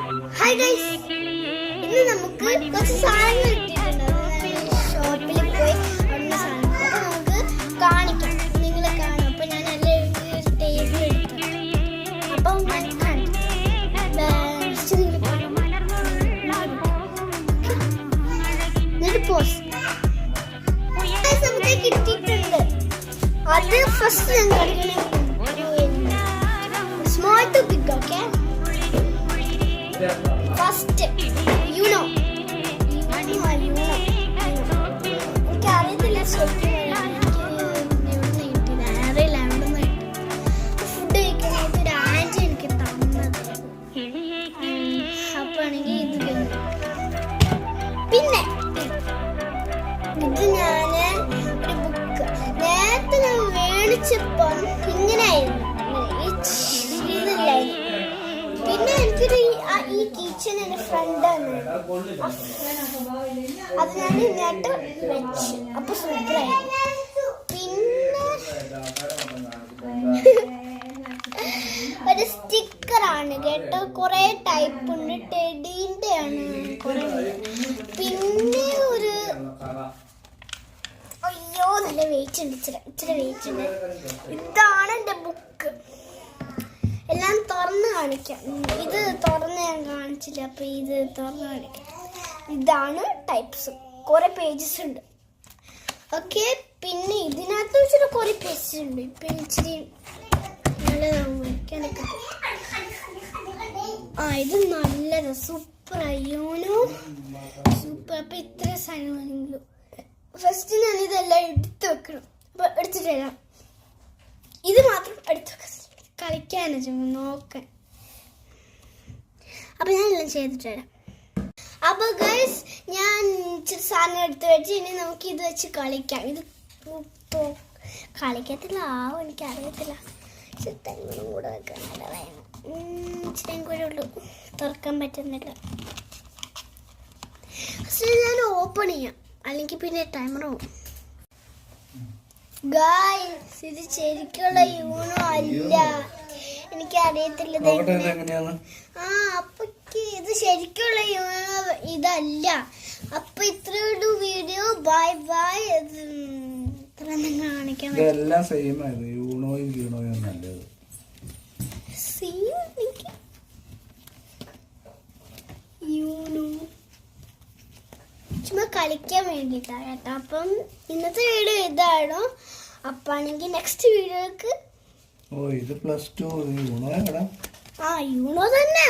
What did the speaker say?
Hi guys, ഇന്ന് നമുക്ക് കുറച്ച് സാധനങ്ങൾ കിട്ടിയിട്ടുണ്ട്. ഷോപ്പിൽ പോയി ഉള്ള സാധനം അപ്പൊ നമുക്ക് കാണിക്കാം, നിങ്ങളെ കാണാം. അപ്പൊ ഞാൻ നല്ല ടേബിൾ എടുത്തു. അപ്പം നമുക്ക് കിട്ടിയിട്ടുണ്ട്. അത് ഫസ്റ്റ് ഞാൻ കാണിക്കണം. Small to big. Okay, first you know. എനിക്ക് അറിയത്തില്ല ശരിക്കും അറിയില്ല. ഫുഡ് കഴിക്കാനായിട്ട് ഒരു ആൻറ്റി എനിക്ക് തന്നത്. അപ്പൊ ആണെങ്കിൽ ഇത് പിന്നെ ഇത് ഞാന് ഒരു ബുക്ക് നേരത്തെ ഞാൻ മേടിച്ചപ്പം ഇങ്ങനെയായിരുന്നു, ഇതില്ലായിരുന്നു. പിന്നെ എനിക്കൊരു ഈ കിച്ചൺ എന്റെ ഫ്രണ്ടാണ്, അത് ഞാൻ ഇങ്ങോട്ട് വെച്ച്. അപ്പൊ സൂപ്പറായി. പിന്നെ ഒരു സ്റ്റിക്കറാണ് കേട്ടോ, കുറെ ടൈപ്പ് ഉണ്ട്. ടെഡീന്റെ ആണ് കുറെ. പിന്നെ ഒരു അയ്യോ നല്ല വെയിറ്റ് ഉണ്ട്, ഇച്ചിരി വെയിറ്റ് ഉണ്ട്. ഇതാണ് എന്റെ ബുക്ക്. എല്ലാം തുറന്ന് കാണിക്കാം. ഇത് തുറന്ന് ഞാൻ കാണിച്ചില്ല, അപ്പൊ ഇത് തുറന്ന് കാണിക്കാം. ഇതാണ് ടൈപ്സ്, കുറെ പേജസ് ഉണ്ട്. ഓക്കെ, പിന്നെ ഇതിനകത്ത് വെച്ചിട്ട് കുറെ പേജസ് ഉണ്ട്. ഇപ്പൊ ഇച്ചിരി നല്ലതായിരിക്കും. ഇത് നല്ലതാ, സൂപ്പർ. അയ്യോനോ സൂപ്പർ. അപ്പൊ ഇത്ര സാധനമാണെങ്കിലും ഫസ്റ്റ് ഞാൻ ഇതെല്ലാം എടുത്ത് വെക്കണം. അപ്പൊ എടുത്തിട്ട് വരാം. ഇത് മാത്രം എടുത്ത് വെക്കാം, കളിക്കാനോ നോക്കാൻ. അപ്പൊ ഞാൻ എല്ലാം ചെയ്തിട്ട് വരാം. അപ്പൊ ഗൈസ്, ഞാൻ ഇച്ചിരി സാധനം എടുത്ത് വെച്ച് ഇനി നമുക്ക് ഇത് വെച്ച് കളിക്കാം. ഇത് കളിക്കത്തില്ല, എനിക്കറിയത്തില്ല. ചിത്രങ്ങളും കൂടെ വെക്കാനല്ല വേണം. ഇച്ചിരിയും കൂടെ ഉള്ളൂ, തുറക്കാൻ പറ്റുന്നില്ല. ഞാൻ ഓപ്പൺ ചെയ്യാം, അല്ലെങ്കിൽ പിന്നെ ടൈമർ പോകും. ഗായ്സ്, ഇത് ശരിക്കുള്ള യൂണോ അല്ല, എനിക്ക് അറിയത്തില്ല. അപ്പൊ ഇത് ശരിക്കുള്ള യൂണോ ഇതല്ല. അപ്പൊ ഇത്രയൊരു വീഡിയോ. Bye bye. കാണിക്കാൻ യൂണോ ചുമ്മാ കളിക്കാൻ വേണ്ടിയിട്ടാണ് കേട്ടോ. അപ്പം ഇന്നത്തെ വീഡിയോ ഇതാണോ. അപ്പാണെങ്കിൽ നെക്സ്റ്റ് വീഡിയോക്ക് ഇത് +2 യൂണോ യൂണോ തന്നെ.